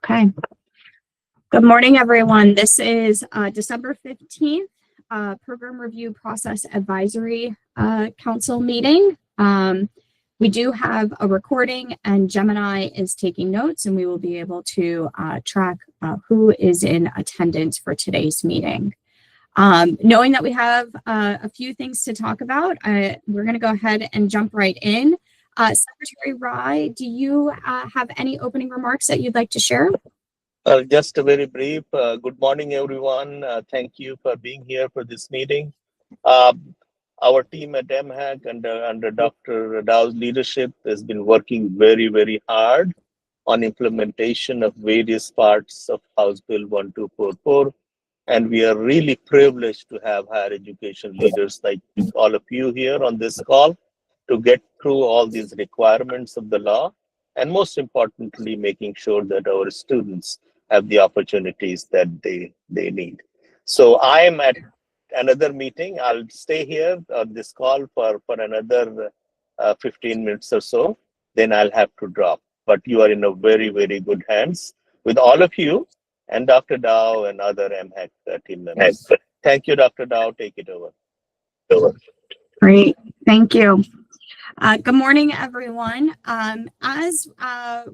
Okay. Good morning, everyone. This is December 15th, Program Review Process Advisory Council meeting. We do have a recording, and Gemini is taking notes, and we will be able to track who is in attendance for today's meeting. Knowing that we have a few things to talk about, we're going to go ahead and jump right in. Secretary Rai, do you have any opening remarks that you'd like to share? Just a very brief. Good morning, everyone. Thank you for being here for this meeting. Our team at MHAC under Dr. Rao's leadership has been working very, very hard on implementation of various parts of House Bill 1244. And we are really privileged to have higher education leaders like all of you here on this call to get through all these requirements of the law, and most importantly, making sure that our students have the opportunities that they need. So I am at another meeting. I'll stay here on this call for another 15 minutes or so. Then I'll have to drop. But you are in a very, very good hands with all of you and Dr. Rao and other MHAC team members. Thank you, Dr. Rao. Take it over. Great. Thank you. Good morning, everyone. As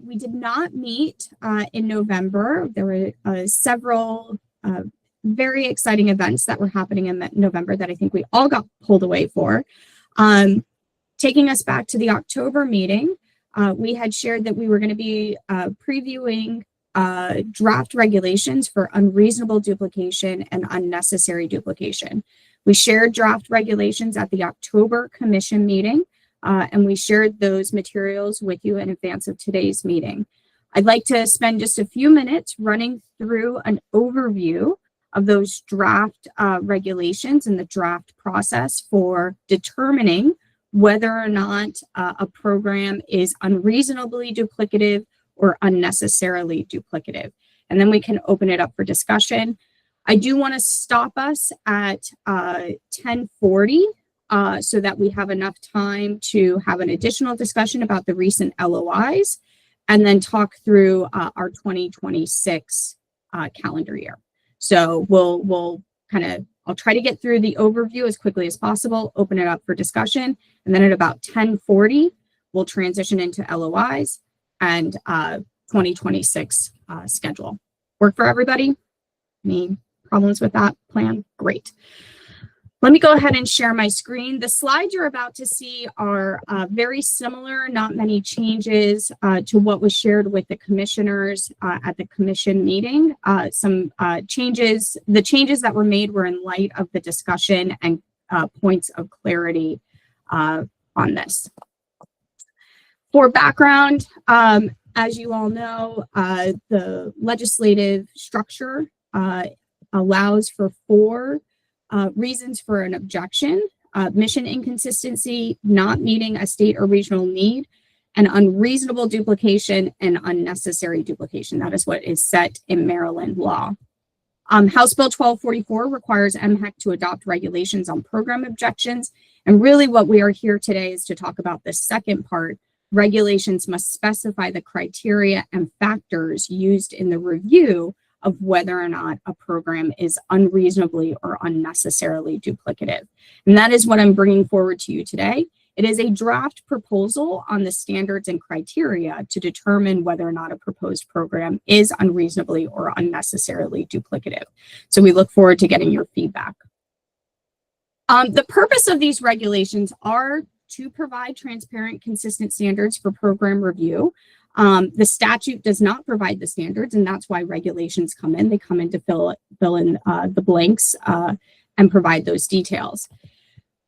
we did not meet in November, there were several very exciting events that were happening in November that I think we all got pulled away for. Taking us back to the October meeting, we had shared that we were going to be previewing draft regulations for unreasonable duplication and unnecessary duplication. We shared draft regulations at the October commission meeting. And we shared those materials with you in advance of today's meeting. I'd like to spend just a few minutes running through an overview of those draft regulations and the draft process for determining whether or not a program is unreasonably duplicative or unnecessarily duplicative. And then we can open it up for discussion. I do want to stop us at 10:40. So that we have enough time to have an additional discussion about the recent LOIs and then talk through our 2026 calendar year. So we'll I'll try to get through the overview as quickly as possible, open it up for discussion, and then at about 10:40, we'll transition into LOIs and 2026 schedule. Work for everybody? Any problems with that plan? Great. Let me go ahead and share my screen. The slides you're about to see are very similar, not many changes to what was shared with the commissioners at the commission meeting. Some changes, the changes that were made were in light of the discussion and points of clarity on this. For background, as you all know, the legislative structure allows for 4 reasons for an objection: mission inconsistency, not meeting a state or regional need, and unreasonable duplication and unnecessary duplication. That is what is set in Maryland law. House Bill 1244 requires MHAC to adopt regulations on program objections. And really what we are here today is to talk about the second part. Regulations must specify the criteria and factors used in the review of whether or not a program is unreasonably or unnecessarily duplicative. And that is what I'm bringing forward to you today. It is a draft proposal on the standards and criteria to determine whether or not a proposed program is unreasonably or unnecessarily duplicative. So we look forward to getting your feedback. The purpose of these regulations are to provide transparent, consistent standards for program review. The statute does not provide the standards, and that's why regulations come in. They come in to fill in the blanks and provide those details.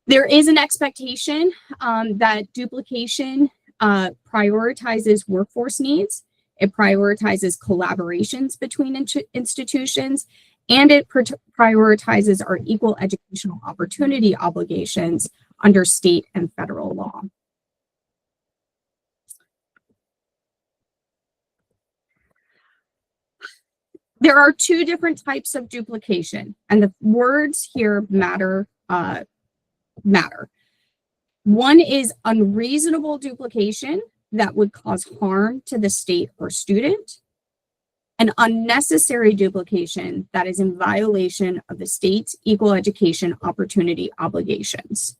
There is an expectation that duplication prioritizes workforce needs. It prioritizes collaborations between institutions, and it prioritizes our equal educational opportunity obligations under state and federal law. There are 2 different types of duplication, and the words here matter. One is unreasonable duplication that would cause harm to the state or student, and unnecessary duplication that is in violation of the state's equal education opportunity obligations.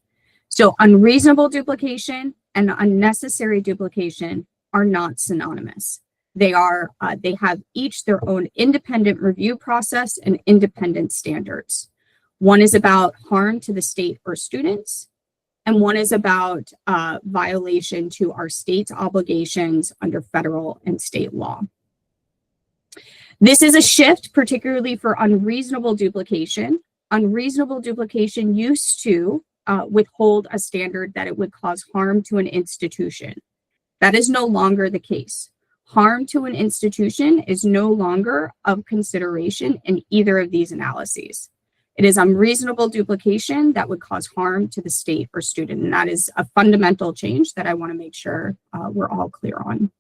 So unreasonable duplication and unnecessary duplication are not synonymous. They have each their own independent review process and independent standards. One is about harm to the state or students, and one is about violation to our state's obligations under federal and state law. This is a shift, particularly for unreasonable duplication. Unreasonable duplication used to withhold a standard that it would cause harm to an institution. That is no longer the case. Harm to an institution is no longer of consideration in either of these analyses. It is unreasonable duplication that would cause harm to the state or student, and that is a fundamental change that I want to make sure we're all clear on.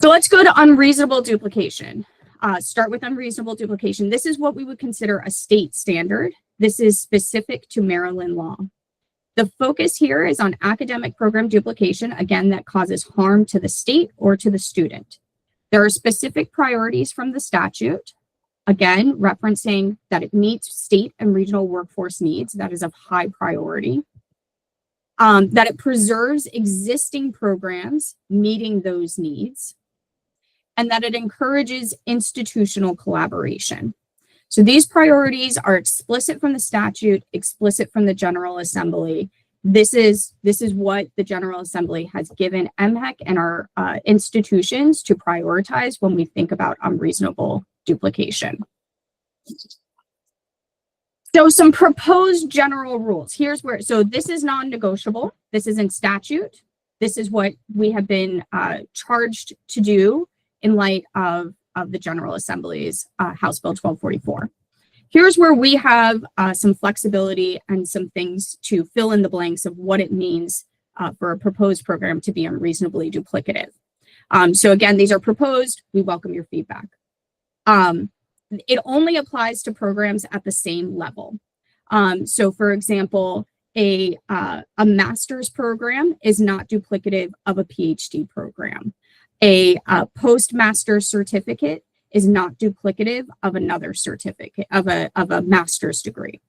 So let's go to unreasonable duplication. Start with unreasonable duplication. This is what we would consider a state standard. This is specific to Maryland law. The focus here is on academic program duplication, again, that causes harm to the state or to the student. There are specific priorities from the statute, again, referencing that it meets state and regional workforce needs. That is of high priority. That it preserves existing programs meeting those needs, and that it encourages institutional collaboration. So these priorities are explicit from the statute, explicit from the General Assembly. This is what the General Assembly has given MHEC and our institutions to prioritize when we think about unreasonable duplication. So some proposed general rules. Here's where, so this is non-negotiable. This is in statute. This is what we have been charged to do in light of the General Assembly's House Bill 1244. Here's where we have some flexibility and some things to fill in the blanks of what it means for a proposed program to be unreasonably duplicative. So again, these are proposed. We welcome your feedback. It only applies to programs at the same level. So for example, a master's program is not duplicative of a PhD program. A postmaster's certificate is not duplicative of another certificate, of a master's degree.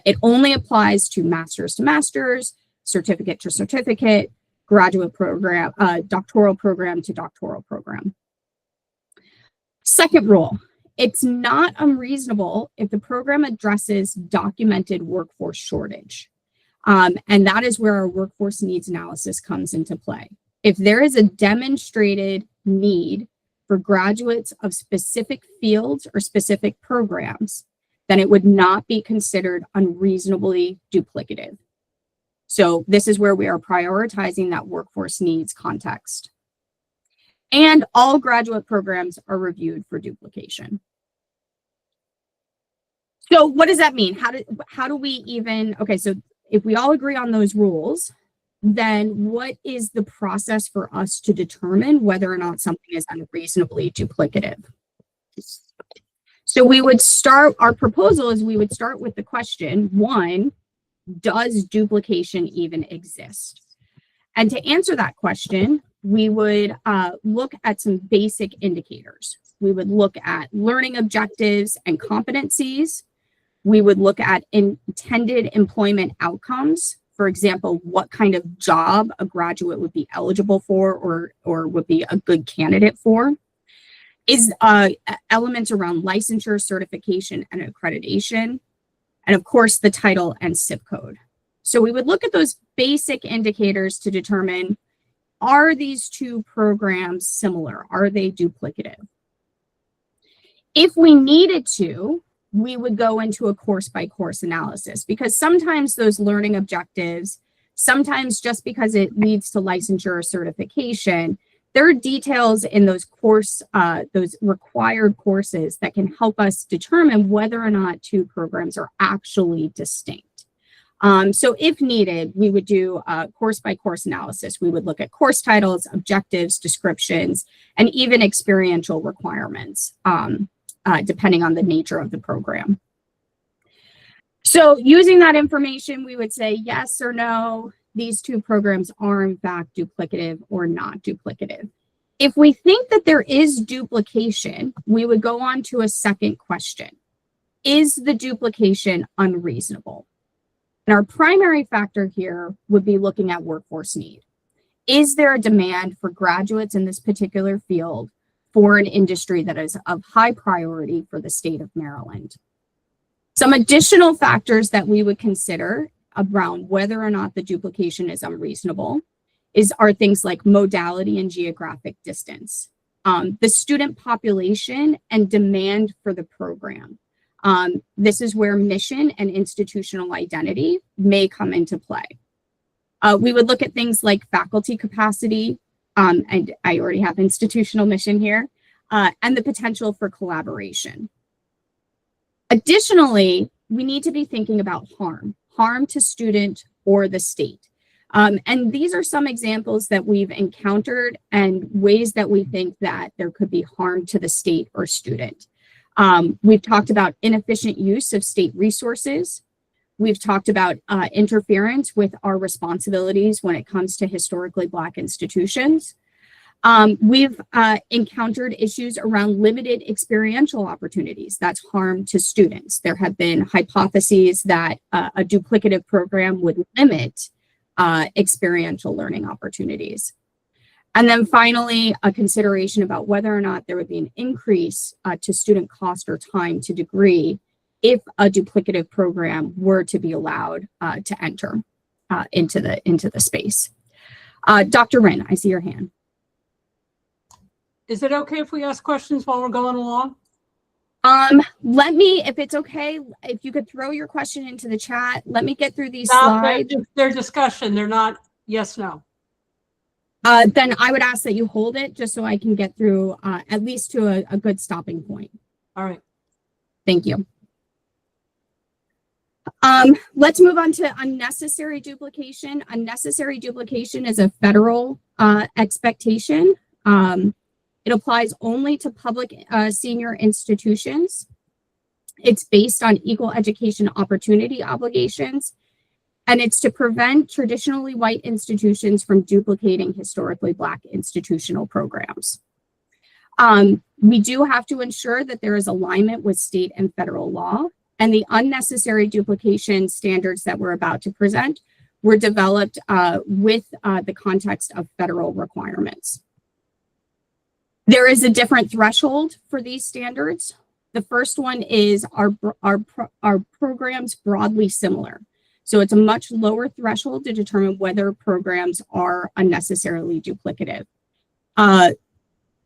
It only applies to master's, certificate to certificate, graduate program, doctoral program to doctoral program. Second rule, it's not unreasonable if the program addresses documented workforce shortage. And that is where our workforce needs analysis comes into play. If there is a demonstrated need for graduates of specific fields or specific programs, then it would not be considered unreasonably duplicative. So this is where we are prioritizing that workforce needs context. And all graduate programs are reviewed for duplication. So what does that mean? How do we even, okay, so if we all agree on those rules, then what is the process for us to determine whether or not something is unreasonably duplicative? So we would start, our proposal is we would start with the question, one, does duplication even exist? And to answer that question, we would look at some basic indicators. We would look at learning objectives and competencies. We would look at intended employment outcomes. For example, what kind of job a graduate would be eligible for or would be a good candidate for. Is elements around licensure, certification, and accreditation. And of course, the title and zip code. So we would look at those basic indicators to determine, are these two programs similar? Are they duplicative? If we needed to, we would go into a course-by-course analysis, because sometimes those learning objectives, sometimes just because it leads to licensure or certification, there are details in those those required courses that can help us determine whether or not two programs are actually distinct. So if needed, we would do a course-by-course analysis. We would look at course titles, objectives, descriptions, and even experiential requirements, depending on the nature of the program. So using that information, we would say yes or no, these two programs are in fact duplicative or not duplicative. If we think that there is duplication, we would go on to a second question. Is the duplication unreasonable? And our primary factor here would be looking at workforce need. Is there a demand for graduates in this particular field for an industry that is of high priority for the state of Maryland? Some additional factors that we would consider around whether or not the duplication is unreasonable are things like modality and geographic distance, the student population and demand for the program. This is where mission and institutional identity may come into play. We would look at things like faculty capacity, and I already have institutional mission here, and the potential for collaboration. Additionally, we need to be thinking about harm to student or the state. And these are some examples that we've encountered and ways that we think that there could be harm to the state or student. We've talked about inefficient use of state resources. We've talked about interference with our responsibilities when it comes to historically Black institutions. We've encountered issues around limited experiential opportunities. That's harm to students. There have been hypotheses that a duplicative program would limit experiential learning opportunities. And then finally, a consideration about whether or not there would be an increase to student cost or time to degree if a duplicative program were to be allowed to enter into the space. Dr. Rinn, I see your hand. Is it okay if we ask questions while we're going along? Let me, if it's okay, if you could throw your question into the chat, let me get through these slides. They're discussion, they're not yes, no. Then I would ask that you hold it just so I can get through at least to a good stopping point. All right. Thank you. Let's move on to unnecessary duplication. Unnecessary duplication is a federal expectation. It applies only to public senior institutions. It's based on equal education opportunity obligations, and it's to prevent traditionally white institutions from duplicating historically Black institutional programs. We do have to ensure that there is alignment with state and federal law, and the unnecessary duplication standards that we're about to present were developed with the context of federal requirements. There is a different threshold for these standards. The first one is our programs broadly similar. So it's a much lower threshold to determine whether programs are unnecessarily duplicative.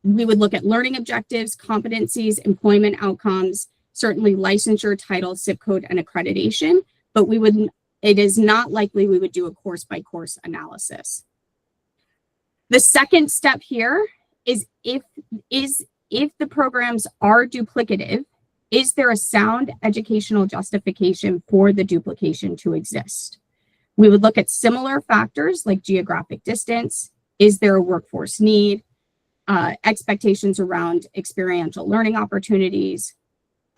We would look at learning objectives, competencies, employment outcomes, certainly licensure, title, zip code, and accreditation, but it is not likely we would do a course-by-course analysis. The second step here is if the programs are duplicative, is there a sound educational justification for the duplication to exist? We would look at similar factors like geographic distance. Is there a workforce need? Expectations around experiential learning opportunities.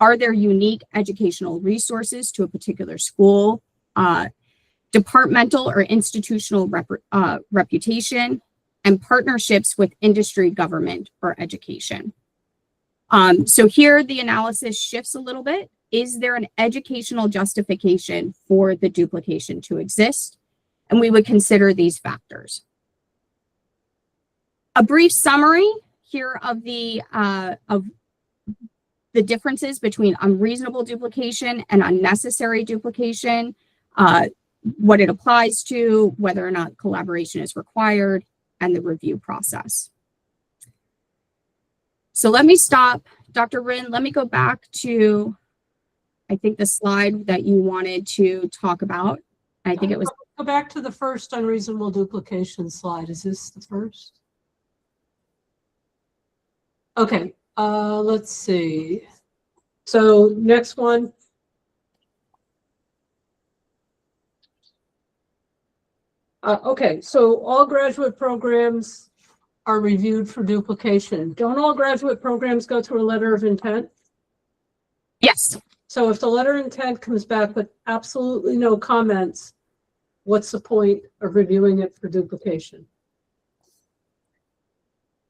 Are there unique educational resources to a particular school? Departmental or institutional reputation, and partnerships with industry, government, or education. So here the analysis shifts a little bit. Is there an educational justification for the duplication to exist? And we would consider these factors. A brief summary here of the differences between unreasonable duplication and unnecessary duplication, what it applies to, whether or not collaboration is required, and the review process. So let me stop. Dr. Rinn, let me go back to, I think, the slide that you wanted to talk about. I think it was. Go back to the first unreasonable duplication slide. Is this the first? Okay, let's see. So next one. Okay, so all graduate programs are reviewed for duplication. Don't all graduate programs go through a letter of intent? Yes. So if the letter of intent comes back with absolutely no comments, what's the point of reviewing it for duplication?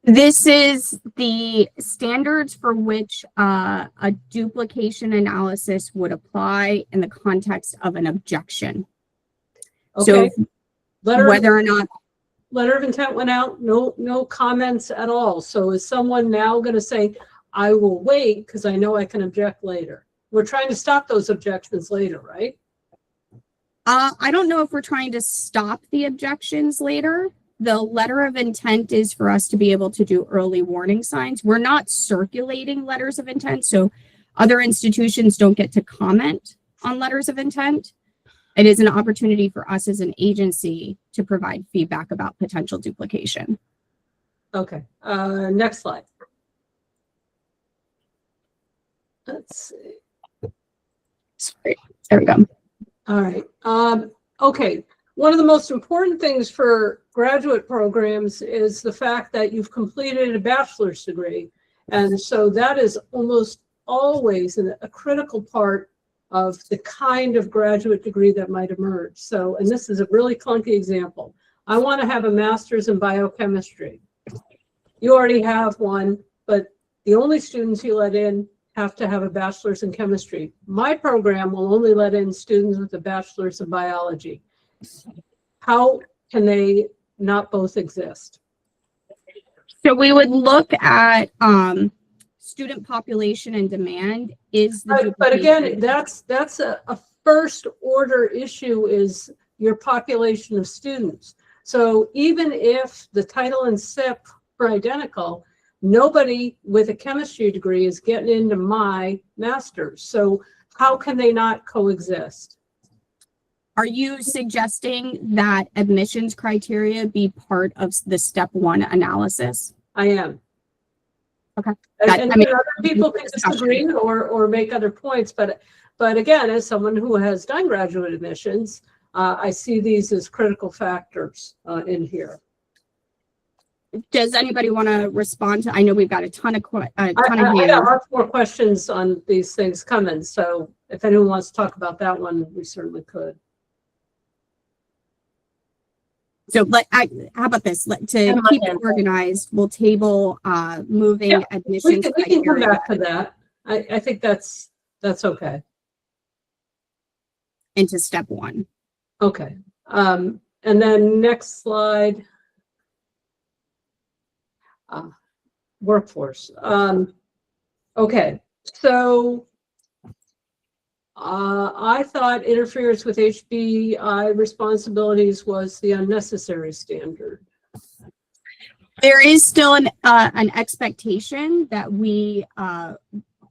This is the standards for which a duplication analysis would apply in the context of an objection. Okay. So Letter whether or not of intent went out, no comments at all. So is someone now going to say, I will wait because I know I can object later? We're trying to stop those objections later, right? I don't know if we're trying to stop the objections later. The letter of intent is for us to be able to do early warning signs. We're not circulating letters of intent, so other institutions don't get to comment on letters of intent. It is an opportunity for us as an agency to provide feedback about potential duplication. Okay, next slide. Let's see. Sorry, there we go. All right. Okay. One of the most important things for graduate programs is the fact that you've completed a bachelor's degree. And so that is almost always a critical part of the kind of graduate degree that might emerge. So, and this is a really clunky example. I want to have a master's in biochemistry. You already have one, but the only students you let in have to have a bachelor's in chemistry. My program will only let in students with a bachelor's in biology. How can they not both exist? So we would look at student population and demand is the but again, that's a first order issue, is your population of students. So even if the title and SIP are identical, nobody with a chemistry degree is getting into my master's. So how can they not coexist? Are you suggesting that admissions criteria be part of the step 1 analysis? I am. Okay. And other people can disagree or make other points, but again, as someone who has done graduate admissions, I see these as critical factors in here. Does anybody want to respond to? I know we've got a ton of I got lots more questions on these things coming, so if anyone wants to talk about that one, we certainly could. So how about this? To keep it organized, we'll table moving admissions. We can come back to that. I think that's okay. Into step 1. Okay. And then next slide. Workforce. Okay. So I thought interference with HBI responsibilities was the unnecessary standard. There is still an expectation that we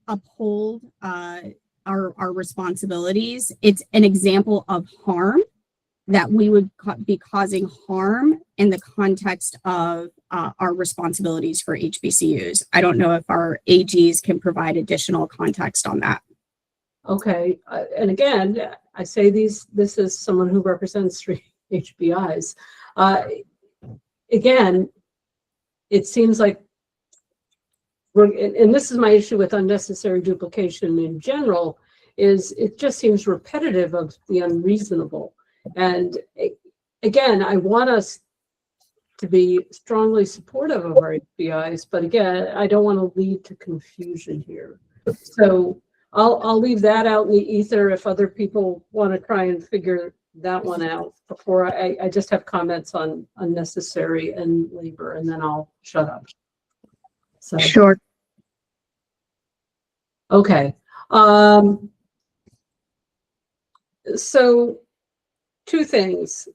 uphold our responsibilities. It's an example of harm that we would be causing harm in the context of our responsibilities for HBCUs. I don't know if our AGs can provide additional context on that. Okay, and again, I say this is someone who represents 3 HBIs. Again, it seems like and this is my issue with unnecessary duplication in general, is it just seems repetitive of the unreasonable. And again, I want us to be strongly supportive of our HBIs, but again, I don't want to lead to confusion here. So I'll leave that out in the ether if other people want to try and figure that one out before I just have comments on unnecessary and labor, and then I'll shut up. So Sure. Okay. So 2 things.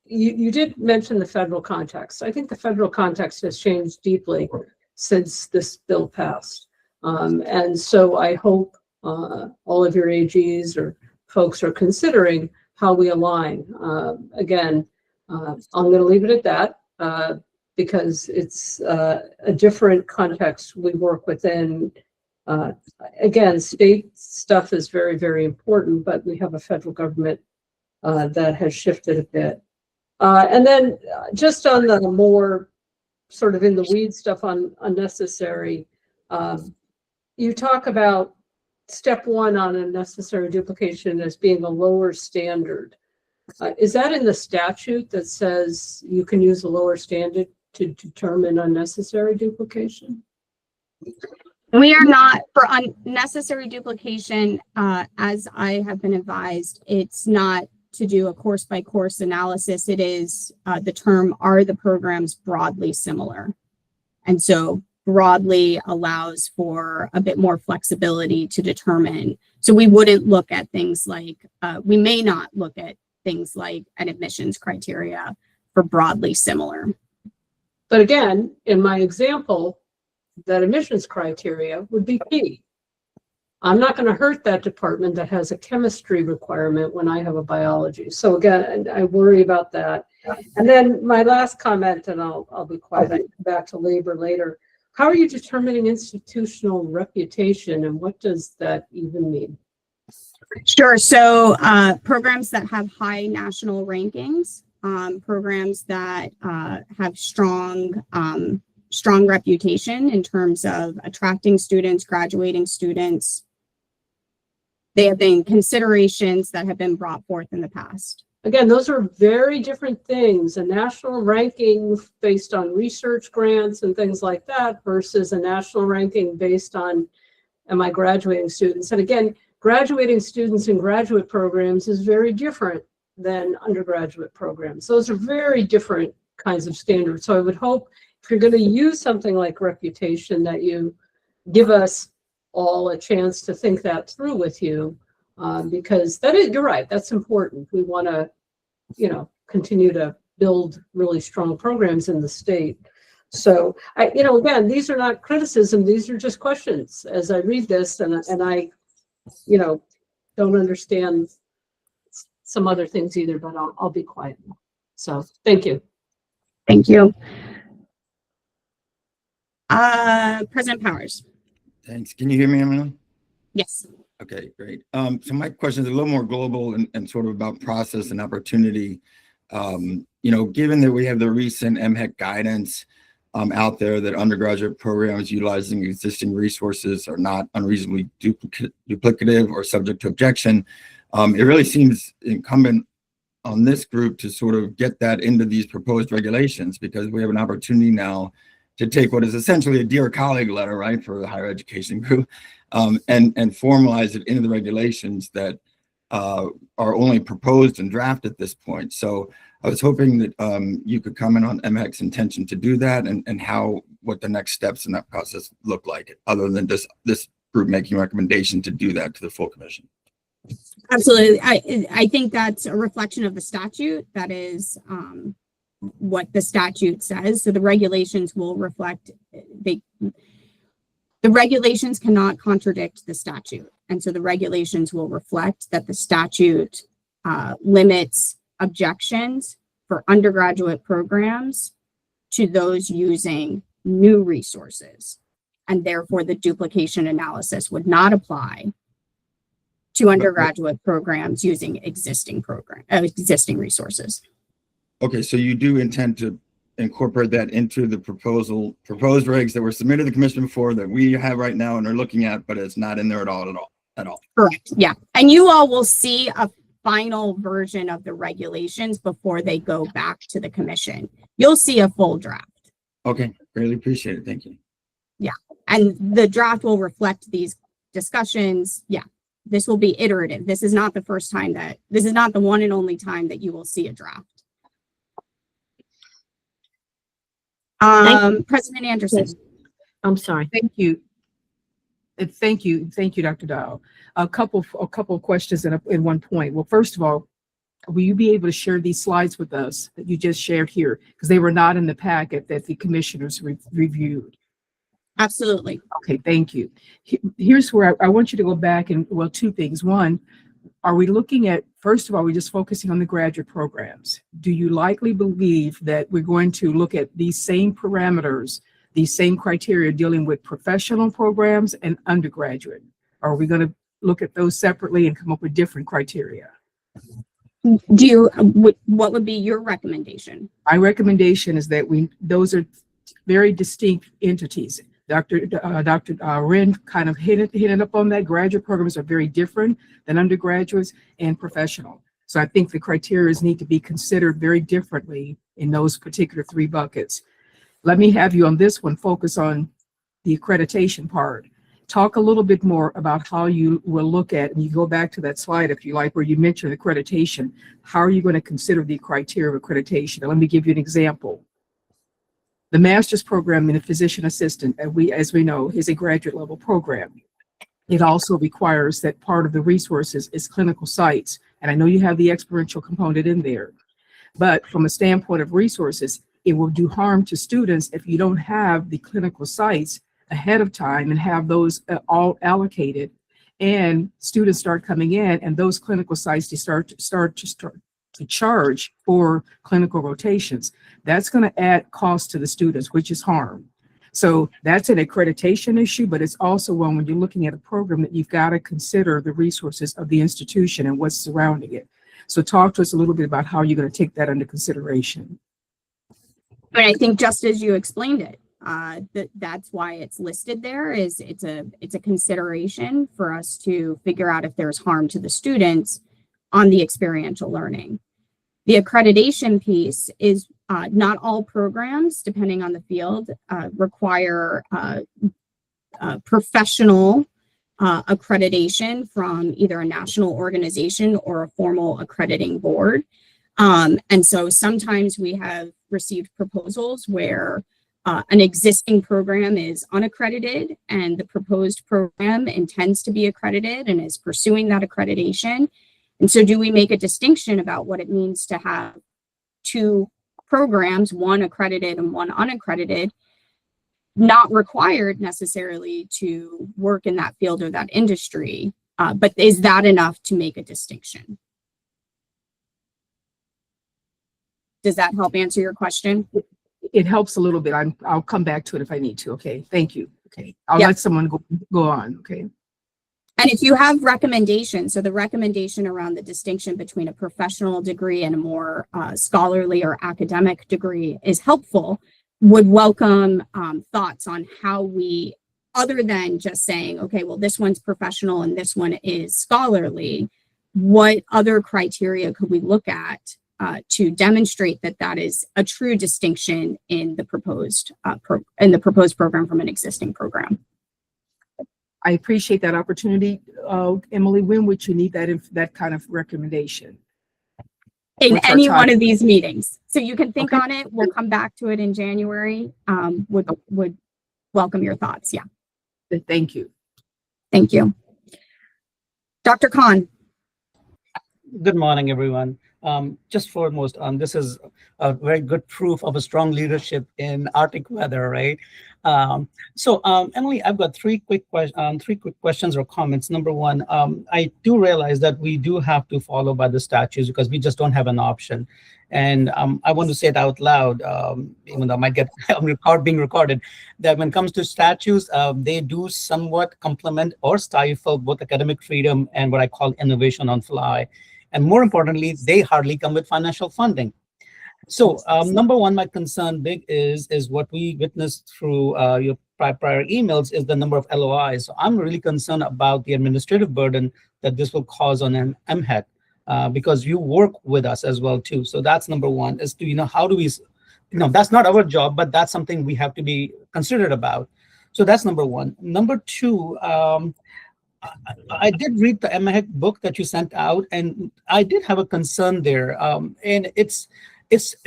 You did mention the federal context. I think the federal context has changed deeply since this bill passed. And so I hope all of your AGs or folks are considering how we align. Again, I'm going to leave it at that because it's a different context we work within. Again, state stuff is very, very important, but we have a federal government that has shifted a bit. And then just on the more sort of in the weeds stuff on unnecessary, you talk about step 1 on unnecessary duplication as being a lower standard. Is that in the statute that says you can use a lower standard to determine unnecessary duplication? We are not for unnecessary duplication, as I have been advised. It's not to do a course by course analysis. It is the term, are the programs broadly similar? And so broadly allows for a bit more flexibility to determine. So we wouldn't look at things like, we may not look at things like an admissions criteria for broadly similar. But again, in my example, that admissions criteria would be key. I'm not going to hurt that department that has a chemistry requirement when I have a biology. So again, I worry about that. And then my last comment, and I'll be quiet, I'll come back to labor later. How are you determining institutional reputation, and what does that even mean? Sure. So programs that have high national rankings, programs that have strong reputation in terms of attracting students, graduating students. They have been considerations that have been brought forth in the past. Again, those are very different things. A national ranking based on research grants and things like that versus a national ranking based on, am I graduating students? And again, graduating students in graduate programs is very different than undergraduate programs. Those are very different kinds of standards. So I would hope if you're going to use something like reputation, that you give us all a chance to think that through with you, because that is, you're right, that's important. We want to, continue to build really strong programs in the state. So again, these are not criticism; these are just questions. As I read this, and I, don't understand some other things either, but I'll be quiet. So thank you. Thank you. President Powers. Thanks. Can you hear me, Emily? Yes. Okay, great. So my question is a little more global and sort of about process and opportunity. Given that we have the recent MHEC guidance out there that undergraduate programs utilizing existing resources are not unreasonably duplicative or subject to objection, it really seems incumbent on this group to sort of get that into these proposed regulations, because we have an opportunity now to take what is essentially a dear colleague letter, right, for the higher education group, and formalize it into the regulations that are only proposed and draft at this point. So I was hoping that you could comment on MHEC's intention to do that, and what the next steps in that process look like, other than just this group making a recommendation to do that to the full commission. Absolutely. I think that's a reflection of the statute. That is what the statute says. So the regulations will reflect, the regulations cannot contradict the statute. And so the regulations will reflect that the statute limits objections for undergraduate programs to those using new resources. And therefore the duplication analysis would not apply to undergraduate programs using existing resources. Okay, so you do intend to incorporate that into the proposed regs that were submitted to the commission before, that we have right now and are looking at, but it's not in there at all. Correct. Yeah. And you all will see a final version of the regulations before they go back to the commission. You'll see a full draft. Okay, greatly appreciate it. Thank you. Yeah. And the draft will reflect these discussions. Yeah. This will be iterative. This is not the one and only time that you will see a draft. President Anderson. I'm sorry. Thank you. Thank you, Dr. Dow. A couple of questions in one point. Well, first of all, will you be able to share these slides with us that you just shared here? Because they were not in the packet that the commissioners reviewed. Absolutely. Okay, thank you. Here's where I want you to go back and, well, two things. One, are we looking at, first of all, we're just focusing on the graduate programs. Do you likely believe that we're going to look at these same parameters, these same criteria dealing with professional programs and undergraduate? Or are we going to look at those separately and come up with different criteria? What would be your recommendation? My recommendation is that those are very distinct entities. Dr. Wren kind of hit up on that. Graduate programs are very different than undergraduates and professional. So I think the criteria need to be considered very differently in those particular three buckets. let me have you on this one, focus on the accreditation part. Talk a little bit more about how you will look at, and you go back to that slide if you like, where you mentioned accreditation. How are you going to consider the criteria of accreditation? And let me give you an example. The master's program in a physician assistant, as we know, is a graduate level program. It also requires that part of the resources is clinical sites. And I know you have the experiential component in there, but from a standpoint of resources, it will do harm to students if you don't have the clinical sites ahead of time and have those all allocated, and students start coming in and those clinical sites to start to charge for clinical rotations. That's going to add cost to the students, which is harm. So that's an accreditation issue, but it's also one when you're looking at a program that you've got to consider the resources of the institution and what's surrounding it. So talk to us a little bit about how you're going to take that under consideration. But I think just as you explained it, that's why it's listed there. Is it's a consideration for us to figure out if there's harm to the students on the experiential learning. The accreditation piece is not all programs, depending on the field, require professional accreditation from either a national organization or a formal accrediting board. And so sometimes we have received proposals where an existing program is unaccredited and the proposed program intends to be accredited and is pursuing that accreditation. And so do we make a distinction about what it means to have two programs, one accredited and one unaccredited, not required necessarily to work in that field or that industry, but is that enough to make a distinction? Does that help answer your question? It helps a little bit. I'll come back to it if I need to. Okay, thank you. Okay, I'll let someone go on. Okay. And if you have recommendations, so the recommendation around the distinction between a professional degree and a more scholarly or academic degree is helpful, would welcome thoughts on how we, other than just saying, okay, well, this one's professional and this one is scholarly, what other criteria could we look at to demonstrate that that is a true distinction in the proposed program from an existing program? I appreciate that opportunity. Emily, when would you need that kind of recommendation? In any one of these meetings. So you can think on it. We'll come back to it in January. Would welcome your thoughts. Yeah. Thank you. Thank you. Dr. Khan. Good morning, everyone. Just foremost, this is a very good proof of a strong leadership in Arctic weather, right? So Emily, I've got three quick questions or comments. Number one, I do realize that we do have to follow by the statutes because we just don't have an option. And I want to say it out loud, even though I might get being recorded, that when it comes to statutes, they do somewhat complement or stifle both academic freedom and what I call innovation on fly. And more importantly, they hardly come with financial funding. So number one, my concern big is what we witnessed through your prior emails is the number of LOIs. So I'm really concerned about the administrative burden that this will cause on an MHEC because you work with us as well too. So that's number one, is to, how do we, that's not our job, but that's something we have to be considerate about. So that's number one. Number two, I did read the MHEC book that you sent out, and I did have a concern there. And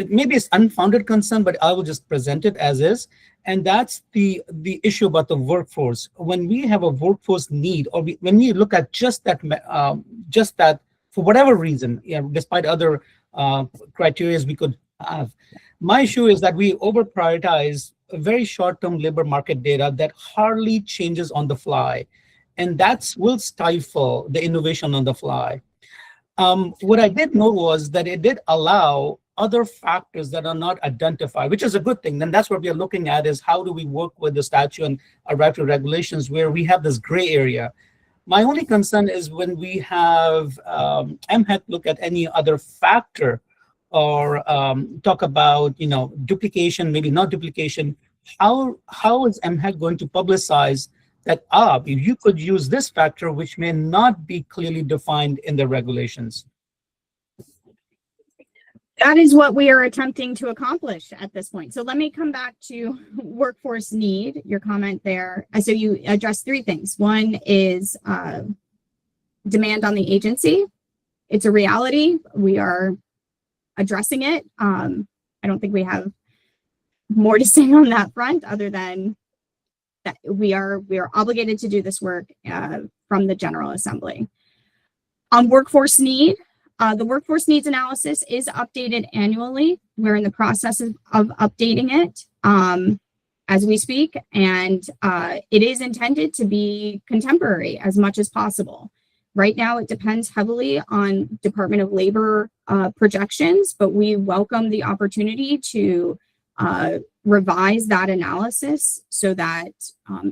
maybe it's unfounded concern, but I will just present it as is. And that's the issue about the workforce. When we have a workforce need, or when we look at just that for whatever reason, despite other criteria we could have, my issue is that we over prioritize very short-term labor market data that hardly changes on the fly. And that will stifle the innovation on the fly. What I did know was that it did allow other factors that are not identified, which is a good thing. Then that's what we are looking at, is how do we work with the statute and arrive to regulations where we have this gray area. My only concern is when we have MHEC look at any other factor or talk about duplication, maybe not duplication. How is MHEC going to publicize that you could use this factor, which may not be clearly defined in the regulations? That is what we are attempting to accomplish at this point. So let me come back to workforce need, your comment there. So you addressed three things. One is demand on the agency. It's a reality. We are addressing it. I don't think we have more to say on that front other than that we are obligated to do this work from the General Assembly. On workforce need, the workforce needs analysis is updated annually. We're in the process of updating it as we speak, and it is intended to be contemporary as much as possible. Right now, it depends heavily on Department of Labor projections, but we welcome the opportunity to revise that analysis so that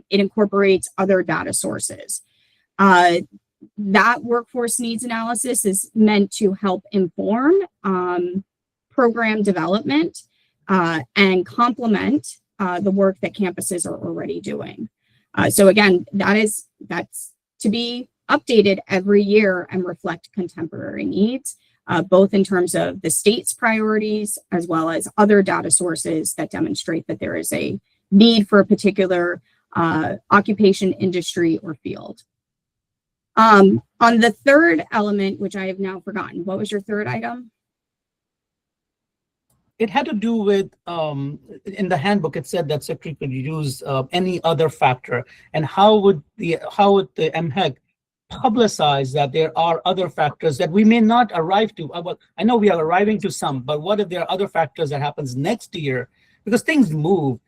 it incorporates other data sources. That workforce needs analysis is meant to help inform program development and complement the work that campuses are already doing. So again, that's to be updated every year and reflect contemporary needs, both in terms of the state's priorities as well as other data sources that demonstrate that there is a need for a particular occupation, industry, or field. On the third element, which I have now forgotten, what was your third item? It had to do with, in the handbook, it said that secretary could use any other factor. And how would the MHEC publicize that there are other factors that we may not arrive to? Well, I know we are arriving to some, but what if there are other factors that happens next year? Because things move.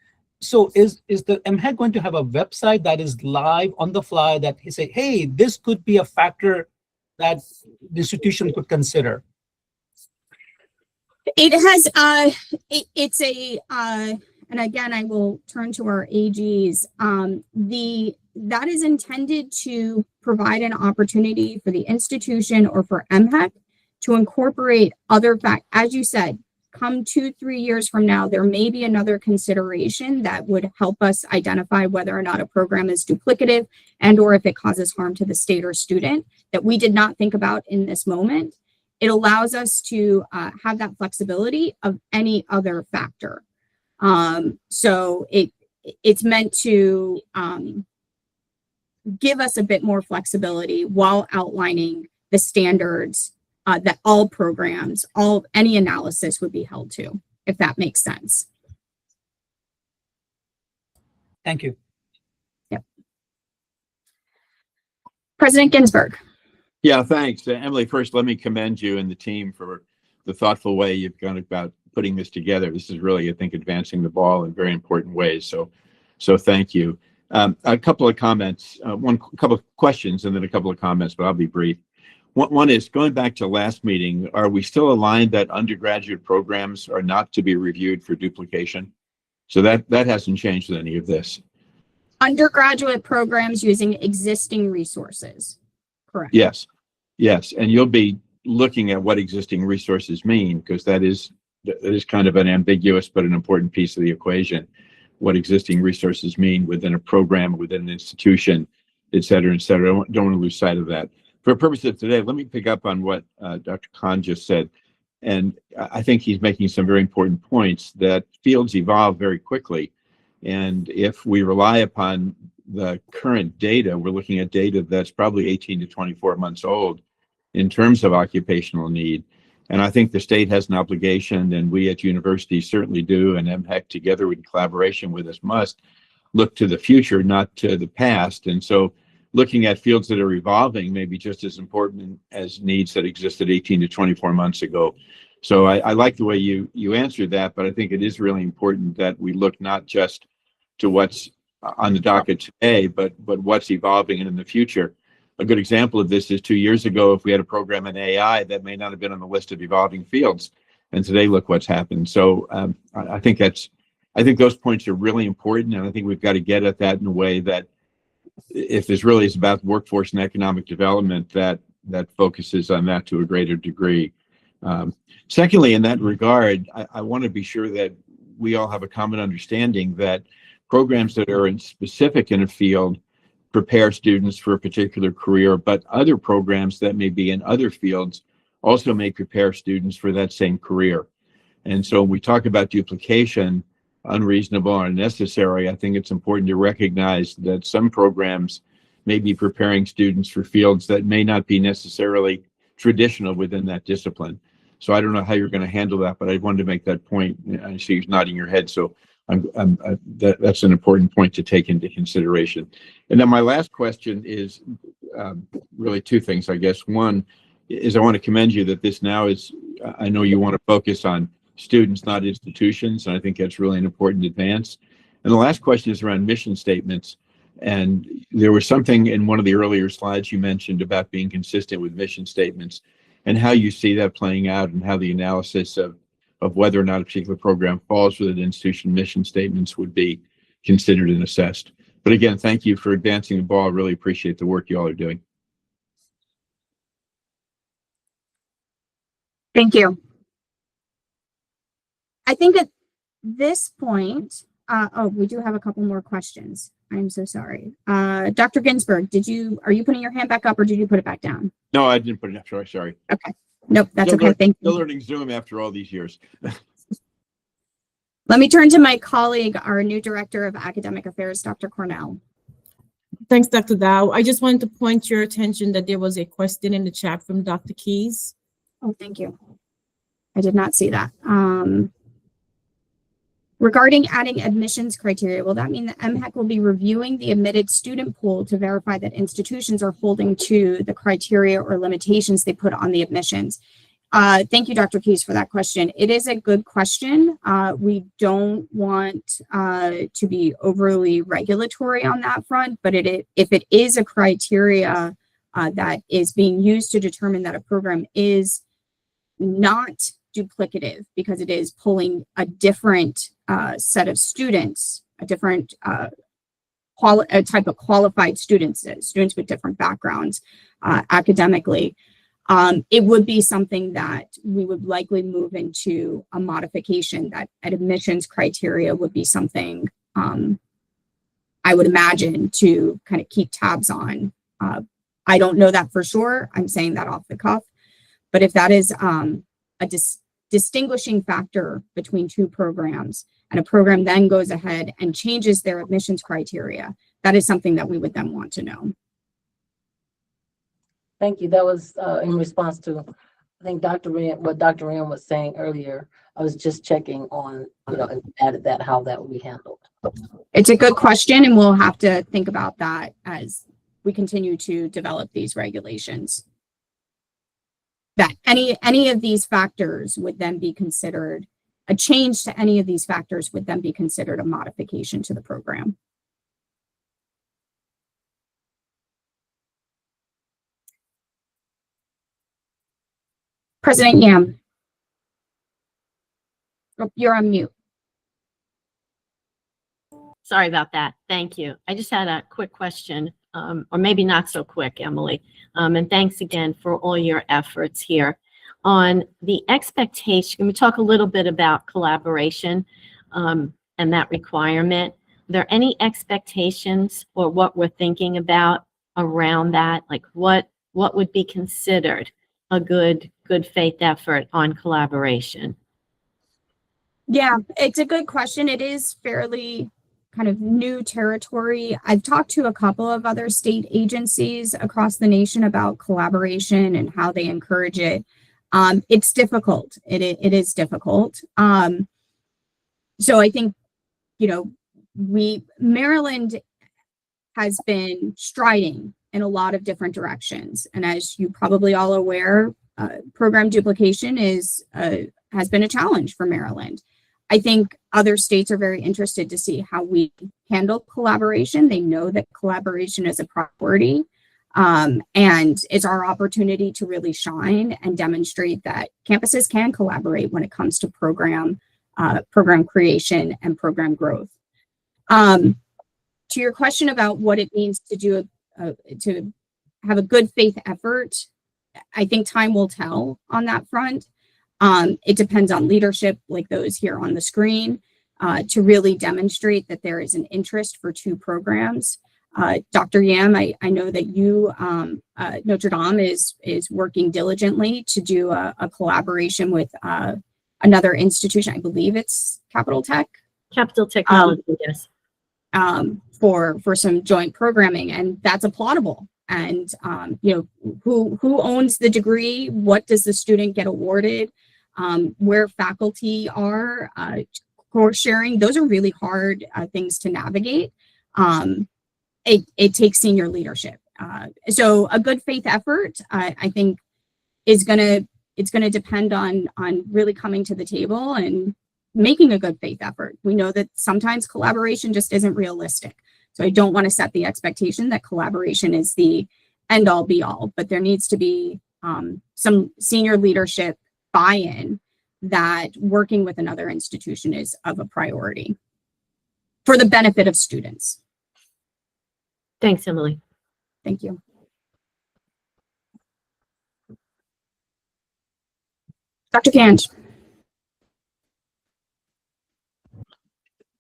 So is the MHEC going to have a website that is live on the fly that he say, hey, this could be a factor that the institution could consider? It has, it's a, and again, I will turn to our AGs. That is intended to provide an opportunity for the institution or for MHEC to incorporate other facts. As you said, come 2-3 years from now, there may be another consideration that would help us identify whether or not a program is duplicative and or if it causes harm to the state or student that we did not think about in this moment. It allows us to have that flexibility of any other factor. So it's meant to give us a bit more flexibility while outlining the standards that all programs, any analysis would be held to, if that makes sense. Thank you. Yep. President Ginsburg. Yeah, thanks. Emily, first, let me commend you and the team for the thoughtful way you've gone about putting this together. This is really, I think, advancing the ball in very important ways. So thank you. A couple of comments, a couple of questions and then a couple of comments, but I'll be brief. One is going back to last meeting, are we still aligned that undergraduate programs are not to be reviewed for duplication? So that hasn't changed with any of this. Undergraduate programs using existing resources. Correct. Yes. And you'll be looking at what existing resources mean, because that is kind of an ambiguous but an important piece of the equation, what existing resources mean within a program, within an institution, et cetera, et cetera. Don't want to lose sight of that. For purposes of today, let me pick up on what Dr. Khan just said. And I think he's making some very important points that fields evolve very quickly. And if we rely upon the current data, we're looking at data that's probably 18 to 24 months old in terms of occupational need. And I think the state has an obligation, and we at universities certainly do, and MHEC together in collaboration with us must look to the future, not to the past. And so looking at fields that are evolving may be just as important as needs that existed 18 to 24 months ago. So I like the way you answered that, but I think it is really important that we look not just to what's on the docket today, but what's evolving and in the future. A good example of this is 2 years ago, if we had a program in AI, that may not have been on the list of evolving fields. And today, look what's happened. So I think those points are really important. And I think we've got to get at that in a way that if this really is about workforce and economic development, that focuses on that to a greater degree. Secondly, in that regard, I want to be sure that we all have a common understanding that programs that are specific in a field prepare students for a particular career, but other programs that may be in other fields also may prepare students for that same career. And so when we talk about duplication, unreasonable or unnecessary, I think it's important to recognize that some programs may be preparing students for fields that may not be necessarily traditional within that discipline. So I don't know how you're going to handle that, but I wanted to make that point. I see you nodding your head, so that's an important point to take into consideration. And then my last question is really two things, I guess. One is I want to commend you that this now is, I know you want to focus on students, not institutions, and I think that's really an important advance. And the last question is around mission statements. And there was something in one of the earlier slides you mentioned about being consistent with mission statements and how you see that playing out and how the analysis of whether or not a particular program falls within institution mission statements would be considered and assessed. But again, thank you for advancing the ball. I really appreciate the work you all are doing. Thank you. I think at this point, oh, we do have a couple more questions. I'm so sorry. Dr. Ginsburg, are you putting your hand back up or did you put it back down? No, I didn't put it up. Sorry. Okay. Nope, that's okay. Thank you. Still learning Zoom after all these years. Let me turn to my colleague, our new Director of Academic Affairs, Dr. Cornell. Thanks, Dr. Dow. I just wanted to point your attention that there was a question in the chat from Dr. Keys. Oh, thank you. I did not see that. Regarding adding admissions criteria, will that mean that MHEC will be reviewing the admitted student pool to verify that institutions are holding to the criteria or limitations they put on the admissions? Thank you, Dr. Keys, for that question. It is a good question. We don't want to be overly regulatory on that front, but if it is a criteria that is being used to determine that a program is not duplicative because it is pulling a different set of students, a different type of qualified students with different backgrounds academically, it would be something that we would likely move into a modification. That admissions criteria would be something I would imagine to kind of keep tabs on. I don't know that for sure. I'm saying that off the cuff. But if that is a distinguishing factor between two programs, and a program then goes ahead and changes their admissions criteria, that is something that we would then want to know. Thank you. That was in response to, I think, what Dr. Ryan was saying earlier. I was just checking on, and added that, how that would be handled. It's a good question, and we'll have to think about that as we continue to develop these regulations. That any of these factors would then be considered, a change to any of these factors would then be considered a modification to the program. President Yam. Oh, you're on mute. Sorry about that. Thank you. I just had a quick question, or maybe not so quick, Emily. And thanks again for all your efforts here. On the expectation, can we talk a little bit about collaboration and that requirement? Are there any expectations or what we're thinking about around that? Like what would be considered a good faith effort on collaboration? Yeah, it's a good question. It is fairly kind of new territory. I've talked to a couple of other state agencies across the nation about collaboration and how they encourage it. It's difficult. It is difficult. So I think, Maryland has been striding in a lot of different directions. And as you probably all are aware, program duplication has been a challenge for Maryland. I think other states are very interested to see how we handle collaboration. They know that collaboration is a priority. And it's our opportunity to really shine and demonstrate that campuses can collaborate when it comes to program creation and program growth. To your question about what it means to to have a good faith effort, I think time will tell on that front. It depends on leadership like those here on the screen to really demonstrate that there is an interest for two programs. Dr. Yam, I know that you, Notre Dame is working diligently to do a collaboration with another institution. I believe it's Capital Tech. Capital Technology, yes. For some joint programming, and that's applaudable. And who owns the degree? What does the student get awarded? Where faculty are, course sharing. Those are really hard things to navigate. It takes senior leadership. So a good faith effort, I think, it's gonna depend on really coming to the table and making a good faith effort. We know that sometimes collaboration just isn't realistic. So I don't want to set the expectation that collaboration is the end all be all, but there needs to be some senior leadership buy-in that working with another institution is of a priority for the benefit of students. Thanks, Emily. Thank you. Dr. Kanj.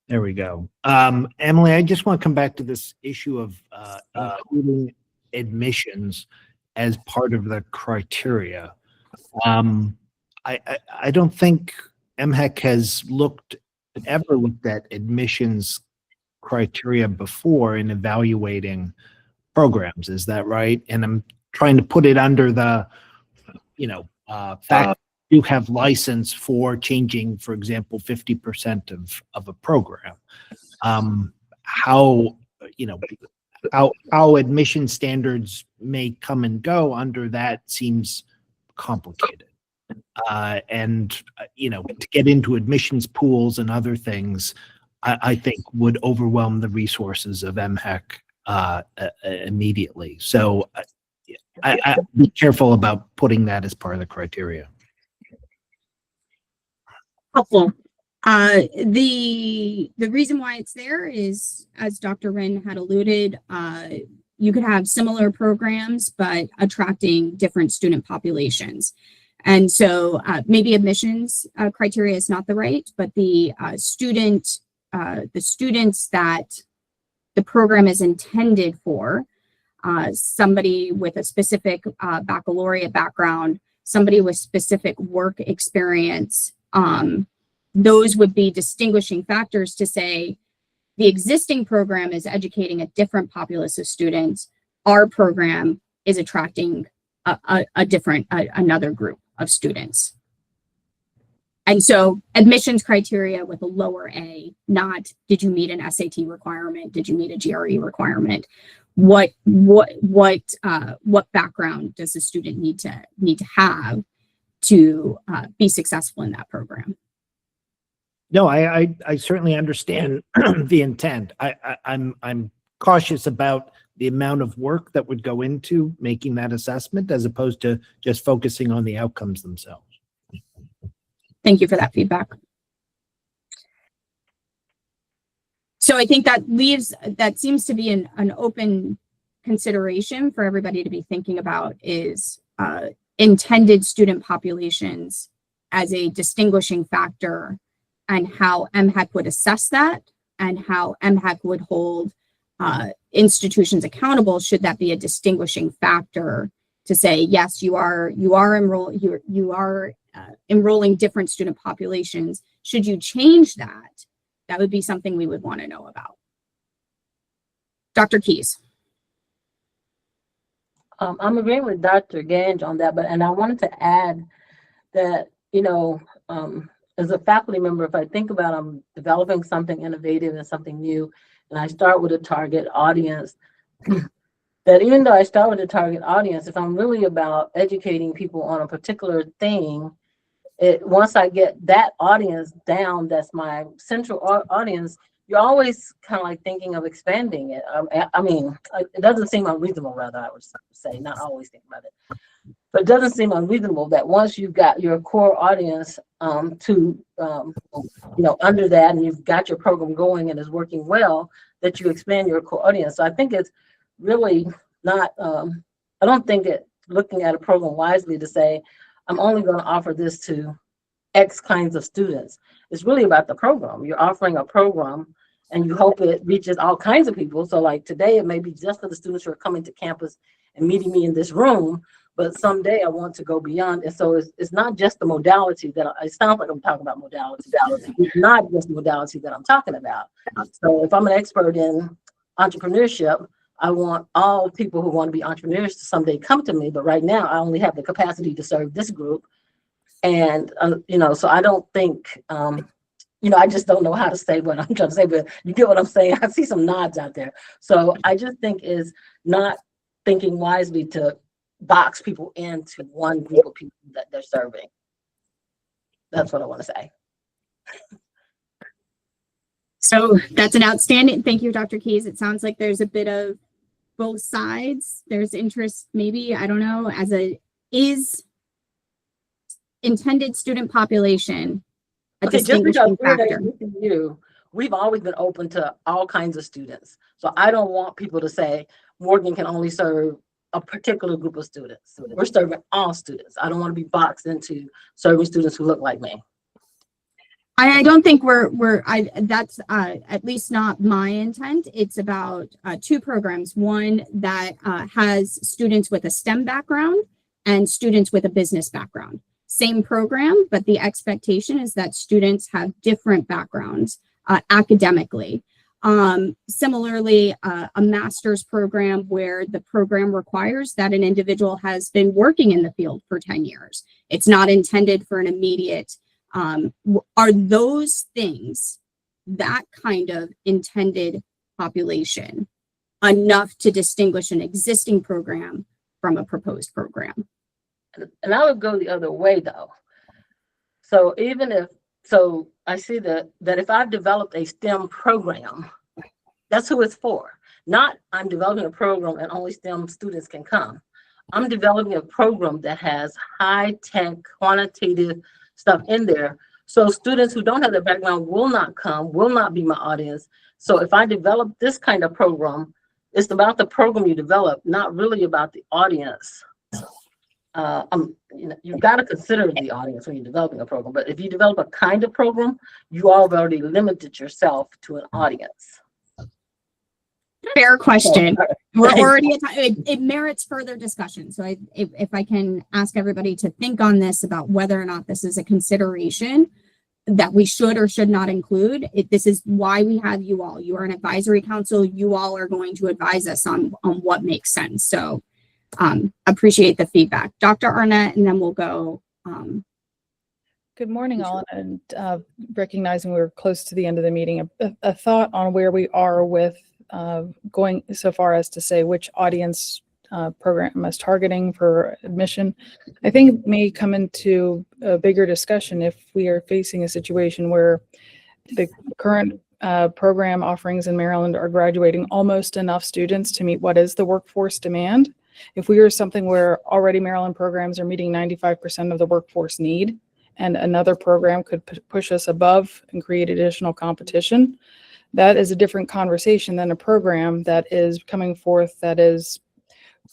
There we go. Emily, I just want to come back to this issue of including admissions as part of the criteria. I don't think MHEC has ever looked at admissions criteria before in evaluating programs. Is that right? And I'm trying to put it under the, fact you have license for changing, for example, 50% of a program. How admission standards may come and go under that seems complicated. To get into admissions pools and other things, I think would overwhelm the resources of MHEC immediately. So I'd be careful about putting that as part of the criteria. Helpful. The reason why it's there is, as Dr. Wren had alluded, you could have similar programs, but attracting different student populations. And so maybe admissions criteria is not the right, but the students that the program is intended for, somebody with a specific baccalaureate background, somebody with specific work experience, those would be distinguishing factors to say the existing program is educating a different populace of students. Our program is attracting another group of students. And so admissions criteria with a lower A, not did you meet an SAT requirement? Did you meet a GRE requirement? What background does the student need to have to be successful in that program? No, I certainly understand the intent. I'm cautious about the amount of work that would go into making that assessment as opposed to just focusing on the outcomes themselves. Thank you for that feedback. So I think that seems to be an open consideration for everybody to be thinking about is intended student populations as a distinguishing factor, and how MHEC would assess that, and how MHEC would hold institutions accountable should that be a distinguishing factor to say, yes, you are enrolling different student populations. Should you change that, that would be something we would want to know about. Dr. Keyes. I'm agreeing with Dr. Gange on that, and I wanted to add that, as a faculty member, if I think about I'm developing something innovative and something new, and I start with a target audience, that even though I start with a target audience, if I'm really about educating people on a particular thing, once I get that audience down, that's my central audience, you're always kind of like thinking of expanding it. It doesn't seem unreasonable, rather, I would say, not always think about it. But it doesn't seem unreasonable that once you've got your core audience under that, and you've got your program going and is working well, that you expand your core audience. So I think it's really not, I don't think it looking at a program wisely to say, I'm only going to offer this to X kinds of students. It's really about the program. You're offering a program and you hope it reaches all kinds of people. So like today, it may be just for the students who are coming to campus and meeting me in this room, but someday I want to go beyond. And so it's not just the modality that it sounds like I'm talking about modality. It's not just modality that I'm talking about. So if I'm an expert in entrepreneurship, I want all people who want to be entrepreneurs to someday come to me. But right now, I only have the capacity to serve this group. And, so I don't think, I just don't know how to say what I'm trying to say, but you get what I'm saying. I see some nods out there. So I just think is not thinking wisely to box people into one group of people that they're serving. That's what I want to say. So that's an outstanding, thank you, Dr. Keys. It sounds like there's a bit of both sides. There's interest, maybe, I don't know, is intended student population a distinguishing factor? We've always been open to all kinds of students. So I don't want people to say Morgan can only serve a particular group of students. We're serving all students. I don't want to be boxed into serving students who look like me. I don't think that's at least not my intent. It's about two programs. One that has students with a STEM background and students with a business background. Same program, but the expectation is that students have different backgrounds academically. Similarly, a master's program where the program requires that an individual has been working in the field for 10 years. It's not intended for an immediate, are those things, that kind of intended population, enough to distinguish an existing program from a proposed program? And I would go the other way though. So I see that if I've developed a STEM program, that's who it's for. Not I'm developing a program and only STEM students can come. I'm developing a program that has high-tech, quantitative stuff in there. So students who don't have the background will not come, will not be my audience. So if I develop this kind of program, it's about the program you develop, not really about the audience. You've got to consider the audience when you're developing a program, but if you develop a kind of program, you all have already limited yourself to an audience. Fair question. We're already at time. It merits further discussion. So if I can ask everybody to think on this about whether or not this is a consideration that we should or should not include. This is why we have you all. You are an advisory council. You all are going to advise us on what makes sense. So appreciate the feedback. Dr. Arnett, and then we'll go. Good morning, all, and recognizing we're close to the end of the meeting, a thought on where we are with going so far as to say which audience program is targeting for admission. I think it may come into a bigger discussion if we are facing a situation where the current program offerings in Maryland are graduating almost enough students to meet what is the workforce demand. If we are something where already Maryland programs are meeting 95% of the workforce need, and another program could push us above and create additional competition, that is a different conversation than a program that is coming forth that is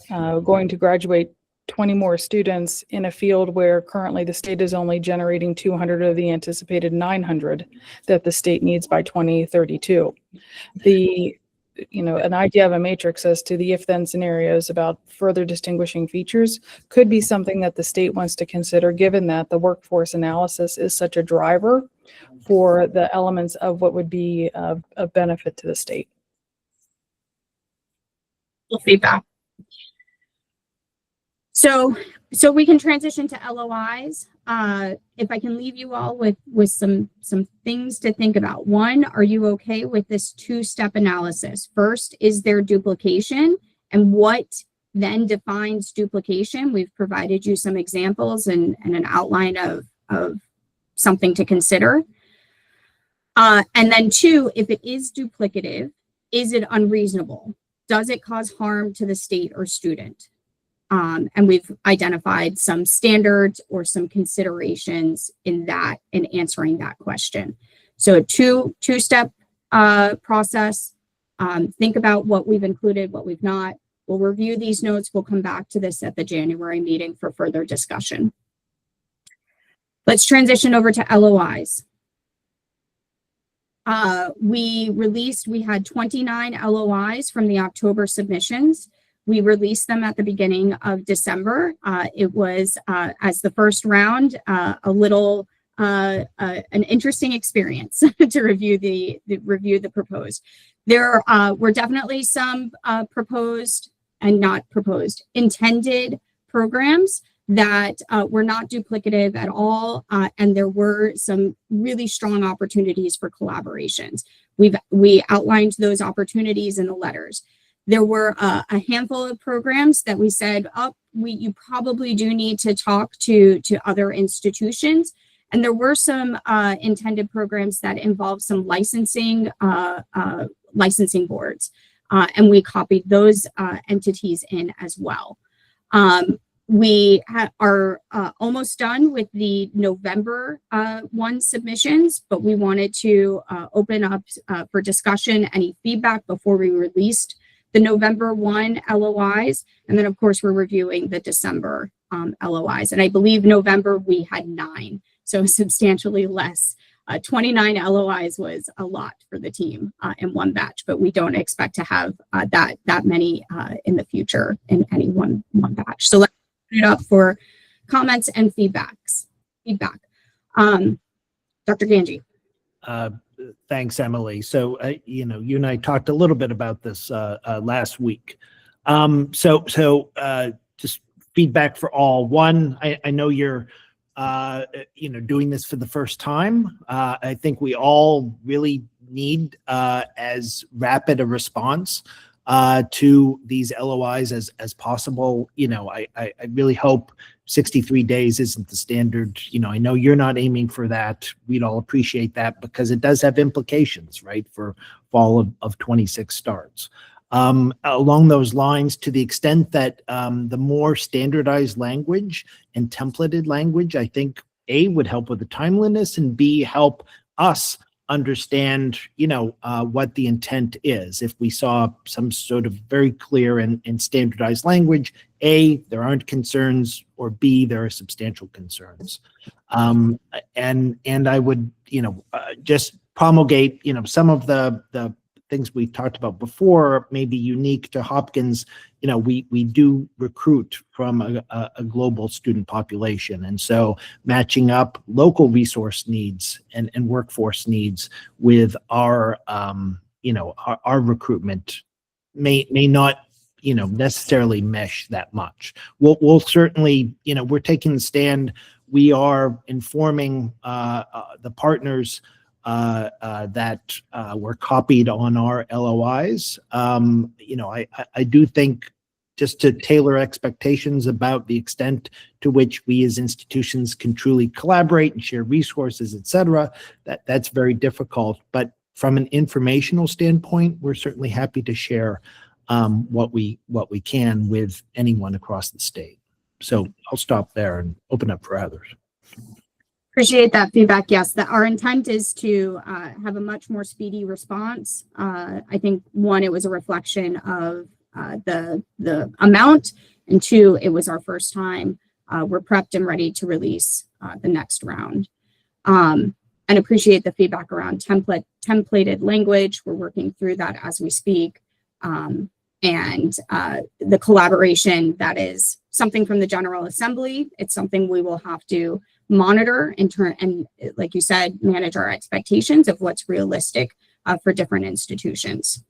going to graduate 20 more students in a field where currently the state is only generating 200 of the anticipated 900 that the state needs by 2032. An idea of a matrix as to the if-then scenarios about further distinguishing features could be something that the state wants to consider, given that the workforce analysis is such a driver for the elements of what would be of benefit to the state. Feedback. So we can transition to LOIs. If I can leave you all with some things to think about. One, are you okay with this two-step analysis? First, is there duplication? And what then defines duplication? We've provided you some examples and an outline of something to consider. And then two, if it is duplicative, is it unreasonable? Does it cause harm to the state or student? And we've identified some standards or some considerations in answering that question. So a two-step process. Think about what we've included, what we've not. We'll review these notes. We'll come back to this at the January meeting for further discussion. Let's transition over to LOIs. We had 29 LOIs from the October submissions. We released them at the beginning of December. It was, as the first round, an interesting experience to review the proposed. There were definitely some intended programs that were not duplicative at all, and there were some really strong opportunities for collaborations. We outlined those opportunities in the letters. There were a handful of programs that we said, you probably do need to talk to other institutions. And there were some intended programs that involved some licensing boards, and we copied those entities in as well. We are almost done with the November 1 submissions, but we wanted to open up for discussion any feedback before we released the November 1 LOIs. And then, of course, we're reviewing the December LOIs. And I believe November we had 9, so substantially less. 29 LOIs was a lot for the team in one batch, but we don't expect to have that many in the future in any one batch. So let's put it up for comments and feedback. Dr. Ganji. Thanks, Emily. So, you and I talked a little bit about this last week. Just feedback for all. One, I know you're, doing this for the first time. I think we all really need as rapid a response to these LOIs as possible. I really hope 63 days isn't the standard. I know you're not aiming for that. We'd all appreciate that because it does have implications, right, for fall of 26 starts. Along those lines, to the extent that the more standardized language and templated language, I think, A, would help with the timeliness, and B, help us understand, what the intent is. If we saw some sort of very clear and standardized language, A, there aren't concerns, or B, there are substantial concerns. And I would, just promulgate, some of the things we talked about before may be unique to Hopkins. We do recruit from a global student population. And so matching up local resource needs and workforce needs with our recruitment may not, necessarily mesh that much. We'll certainly, we're taking the stand. We are informing the partners that were copied on our LOIs. I do think, just to tailor expectations about the extent to which we as institutions can truly collaborate and share resources, et cetera, that's very difficult. But from an informational standpoint, we're certainly happy to share what we can with anyone across the state. So I'll stop there and open up for others. Appreciate that feedback. Yes, our intent is to have a much more speedy response. I think, one, it was a reflection of the amount, and two, it was our first time. We're prepped and ready to release the next round. And appreciate the feedback around templated language. We're working through that as we speak. And the collaboration, that is something from the General Assembly. It's something we will have to monitor and, like you said, manage our expectations of what's realistic for different institutions.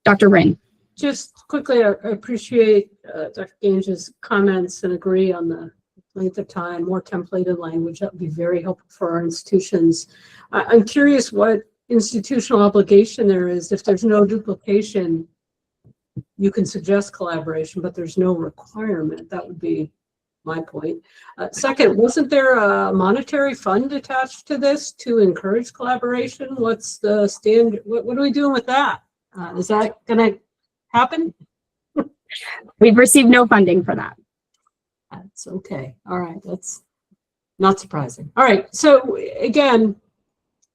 Dr. Rinn. Just quickly, I appreciate Dr. Gange's comments and agree on the length of time, more templated language. That would be very helpful for our institutions. I'm curious what institutional obligation there is. If there's no duplication, you can suggest collaboration, but there's no requirement. That would be my point. Second, wasn't there a monetary fund attached to this to encourage collaboration? What's the standard? What are we doing with that? Is that going to happen? We've received no funding for that. That's okay. All right. That's not surprising. All right. So again,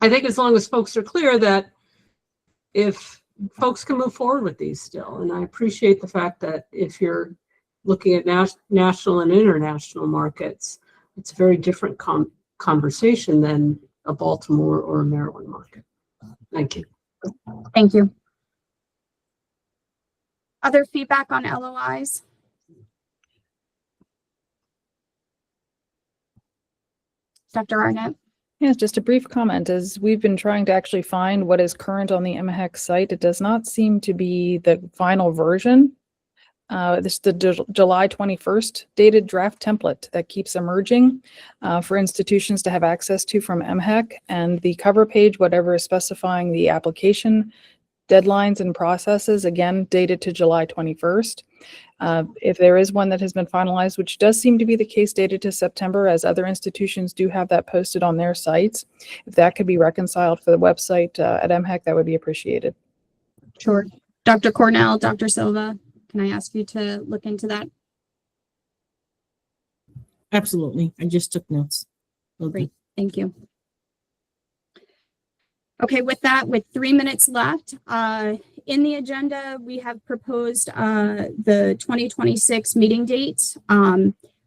I think as long as folks are clear that if folks can move forward with these still, and I appreciate the fact that if you're looking at national and international markets, it's a very different conversation than a Baltimore or a Maryland market. Thank you. Thank you. Other feedback on LOIs? Dr. Arnett? Yeah, just a brief comment. As we've been trying to actually find what is current on the MHEC site, it does not seem to be the final version. This is the July 21st dated draft template that keeps emerging for institutions to have access to from MHEC, and the cover page, whatever is specifying the application deadlines and processes, again dated to July 21st. If there is one that has been finalized, which does seem to be the case, dated to September, as other institutions do have that posted on their sites, if that could be reconciled for the website at MHEC, that would be appreciated. Sure. Dr. Cornell, Dr. Silva, can I ask you to look into that? Absolutely. I just took notes. Great. Thank you. Okay, with that, with 3 minutes left, in the agenda, we have proposed the 2026 meeting dates.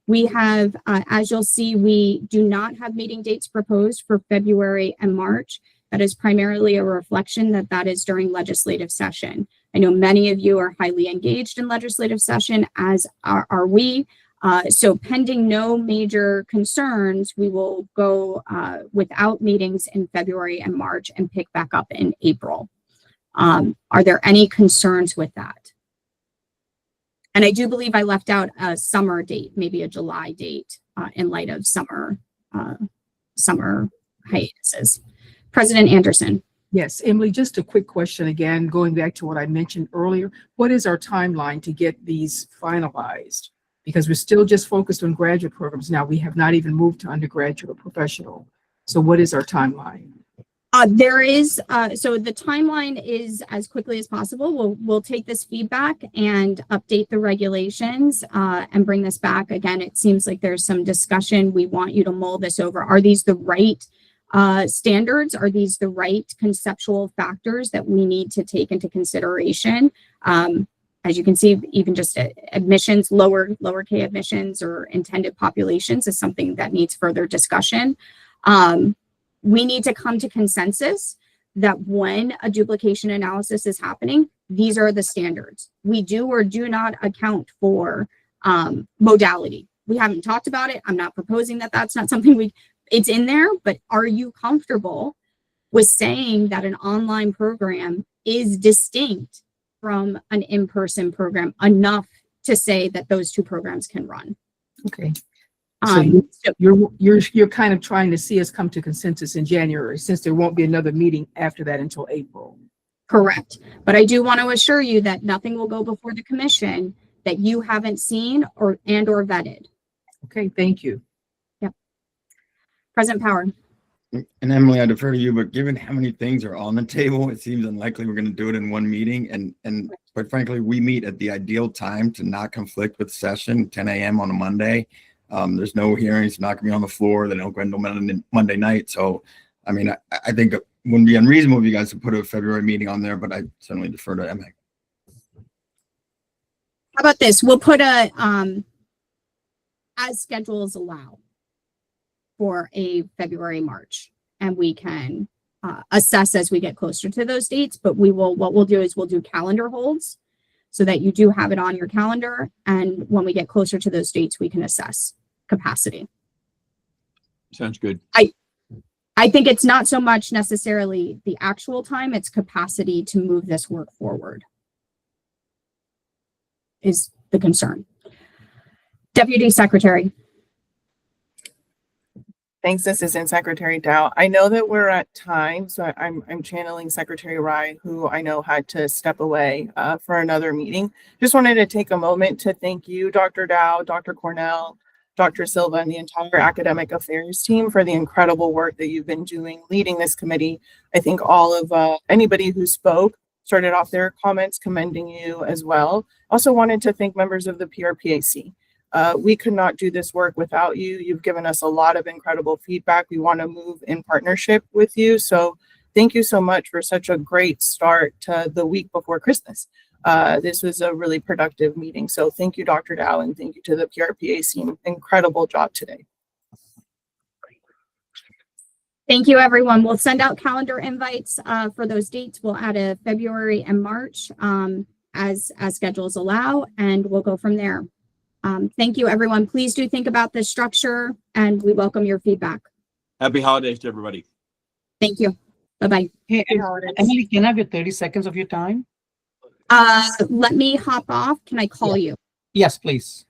We have, as you'll see, we do not have meeting dates proposed for February and March. That is primarily a reflection that that is during legislative session. I know many of you are highly engaged in legislative session, as are we. So pending no major concerns, we will go without meetings in February and March and pick back up in April. Are there any concerns with that? And I do believe I left out a summer date, maybe a July date, in light of summer hiatuses. President Anderson. Yes, Emily, just a quick question again, going back to what I mentioned earlier. What is our timeline to get these finalized? Because we're still just focused on graduate programs now. We have not even moved to undergraduate or professional. So what is our timeline? There is, so the timeline is as quickly as possible. We'll take this feedback and update the regulations and bring this back. Again, it seems like there's some discussion. We want you to mull this over. Are these the right standards? Are these the right conceptual factors that we need to take into consideration? As you can see, even just admissions, lower K admissions or intended populations is something that needs further discussion. We need to come to consensus that when a duplication analysis is happening, these are the standards. We do or do not account for modality. We haven't talked about it. I'm not proposing that that's not something it's in there, but are you comfortable with saying that an online program is distinct from an in-person program enough to say that those two programs can run? Okay. So you're kind of trying to see us come to consensus in January, since there won't be another meeting after that until April. Correct. But I do want to assure you that nothing will go before the commission that you haven't seen or vetted. Okay, thank you. Yep. President Power. And Emily, I defer to you, but given how many things are on the table, it seems unlikely we're going to do it in one meeting. And quite frankly, we meet at the ideal time to not conflict with session, 10 a.m. on a Monday. There's no hearings, not gonna be on the floor. They don't go into Monday night. So, I mean, I think it wouldn't be unreasonable of you guys to put a February meeting on there, but I certainly defer to MHEC. How about this? We'll put a, as schedules allow for a February, March, and we can assess as we get closer to those dates, but what we'll do is we'll do calendar holds so that you do have it on your calendar. And when we get closer to those dates, we can assess capacity. Sounds good. I think it's not so much necessarily the actual time, it's capacity to move this work forward is the concern. Deputy Secretary. Thanks, Assistant Secretary Dow. I know that we're at time, so I'm channeling Secretary Rye, who I know had to step away for another meeting. Just wanted to take a moment to thank you, Dr. Dow, Dr. Cornell, Dr. Silva, and the entire academic affairs team for the incredible work that you've been doing leading this committee. I think all of anybody who spoke started off their comments commending you as well. Also wanted to thank members of the PRPAC. We could not do this work without you. You've given us a lot of incredible feedback. We want to move in partnership with you. So thank you so much for such a great start to the week before Christmas. This was a really productive meeting. So thank you, Dr. Dow, and thank you to the PRPAC. Incredible job today. Thank you, everyone. We'll send out calendar invites for those dates. We'll add a February and March as schedules allow, and we'll go from there. Thank you, everyone. Please do think about this structure, and we welcome your feedback. Happy holidays to everybody. Thank you. Bye-bye. Hey, Emily, can I have your 30 seconds of your time? Let me hop off. Can I call you? Yes, please.